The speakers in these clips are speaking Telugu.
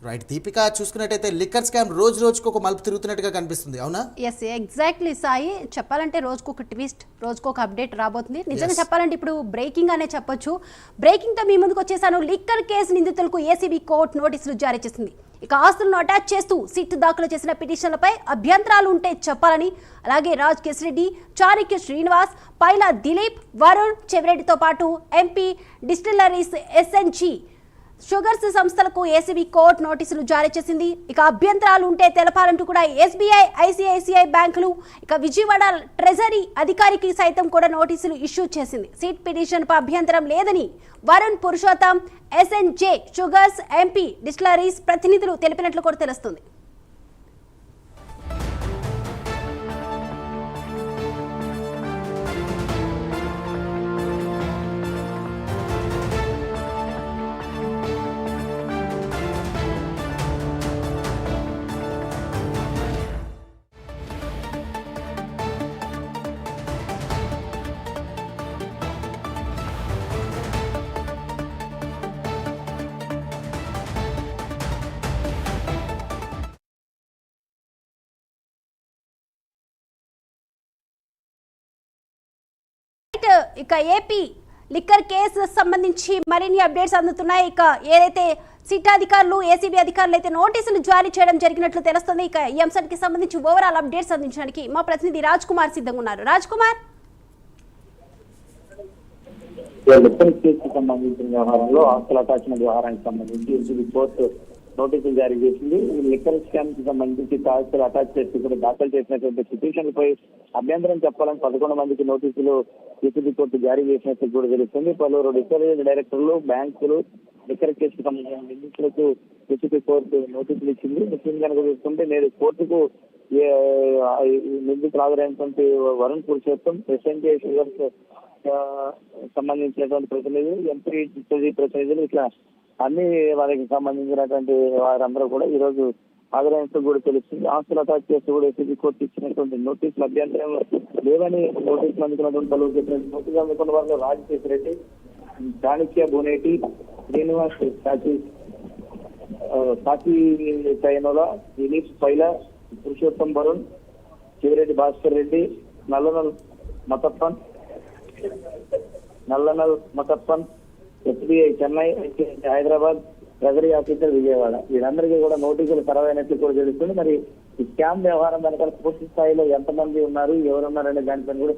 రైట్ దీపిక, చూసుకున్నట్టయితే లిక్కర్ స్కామ్ రోజు రోజుకు ఒక మలుపు తిరుగుతున్నట్టుగా కనిపిస్తుంది, అవునా? Yes exactly Sai. చెప్పాలంటే రోజుకు ఒక ట్విస్ట్, రోజుకు ఒక అప్డేట్ రాబోతుంది. నిజంగా చెప్పాలంటే ఇప్పుడు బ్రేకింగ్ అనే చెప్పొచ్చు. బ్రేకింగ్తో మీ ముందుకు వచ్చేసాను. లిక్కర్ కేసు నిందితులకు ఏసీబీ కోర్టు నోటీసులు జారీ చేసింది. ఇక ఆస్తులను అటాచ్ చేస్తూ సిట్ దాఖలు చేసిన పిటిషన్లపై అభ్యంతరాలు ఉంటే చెప్పాలని, అలాగే రాజ్ రెడ్డి, చాణక్య శ్రీనివాస్, పైలా దిలీప్, వరుణ్ చెవిరెడ్డితో పాటు ఎంపీ డిస్టిలరీస్, ఎస్ఎన్జి షుగర్స్ సంస్థలకు ఏసీబీ కోర్టు నోటీసులు జారీ చేసింది. ఇక అభ్యంతరాలు ఉంటే తెలపాలంటూ కూడా ఎస్బీఐ, ఐసిఐసిఐ బ్యాంకులు, ఇక విజయవాడ ట్రెజరీ అధికారికి సైతం కూడా నోటీసులు ఇష్యూ చేసింది. సీట్ పిటిషన్పై అభ్యంతరం లేదని Varun Purushottam, SNJ sugars, MP distilleries ప్రతినిధులు తెలిపినట్లు కూడా తెలుస్తుంది. ఇక ఏపీ లిక్కర్ కేసు సంబంధించి మరిన్ని అప్డేట్స్ అందుతున్నాయి. ఇక ఏదైతే సిట్ అధికారులు, ఏసీబీ అధికారులు అయితే నోటీసులు జారీ చేయడం జరిగినట్లు తెలుస్తుంది. ఇక ఈ అంశానికి సంబంధించి ఓవరాల్ అప్డేట్స్ అందించడానికి మా ప్రతినిధి రాజ్ కుమార్ సిద్ధంగా ఉన్నారు. రాజ్ కుమార్, లిక్కర్ కేసుకు సంబంధించిన వ్యవహారంలో ఆస్తుల అటాచ్మెంట్ వ్యవహారానికి సంబంధించి ఏసీబీ కోర్టు నోటీసులు జారీ చేసింది. లిక్కర్ స్కామ్ కి సంబంధించి ఆస్తులు అటాచ్ చేసి కూడా దాఖలు చేసినటువంటి పిటిషన్లపై అభ్యంతరం చెప్పాలని 11 మందికి నోటీసులు ఏసీబీ కోర్టు జారీ చేసినట్టు కూడా తెలుస్తుంది. పలువురు డిస్టిలరీ డైరెక్టర్లు, బ్యాంకులు, లిక్కర్ కేసుకు సంబంధించిన నిందితులకు ఏసీబీ కోర్టు నోటీసులు ఇచ్చింది. ముఖ్యంగా కనుక చూసుకుంటే నేడు కోర్టుకు నిందితులు హాజరైనటువంటి వరుణ్ పురుషోత్తం, ఎస్ఎన్జే షుగర్స్ సంబంధించినటువంటి ప్రతినిధులు, ఎంపీ ప్రతినిధులు, ఇట్లా అన్ని వారికి సంబంధించినటువంటి వారందరూ కూడా ఈ రోజు హాజరైనట్టు కూడా తెలుస్తుంది. ఆస్తులు అటాచ్ చేస్తూ కూడా ఏసీబీ కోర్టు ఇచ్చినటువంటి నోటీసులు అభ్యంతరం లేవని నోటీసులు అందుకున్నటువంటి పలువురు చెప్పినట్టు నోటీసులు అందుకున్న వారిలో Raj Reddy, Chanakya Boneti, Srinivas, Saki Chainola, Dilip, Paila, Purushottam, Varun, Chevireddy Bhaskar Reddy, Nallanal Mathappan, SBI Chennai, Hyderabad, treasury officer Vijayawada, వీరందరికీ కూడా నోటీసులు ఖరారైనట్లు కూడా తెలుస్తుంది. మరి ఈ స్కామ్ వ్యవహారం వెనకాల పూర్తి స్థాయిలో ఎంతమంది ఉన్నారు, ఎవరున్నారనే దానిపైన కూడా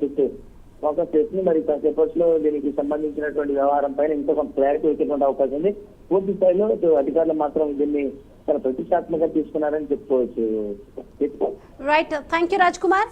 ఫోకస్ చేస్తుంది. మరి కాసేపట్లో దీనికి సంబంధించినటువంటి వ్యవహారం పైన ఇంకా కొంత క్లారిటీ వచ్చేటువంటి అవకాశం ఉంది. పూర్తి స్థాయిలో అధికారులు మాత్రం దీన్ని చాలా ప్రతిష్టాత్మకంగా తీసుకున్నారని చెప్పుకోవచ్చు. Right, thank you Raj Kumar.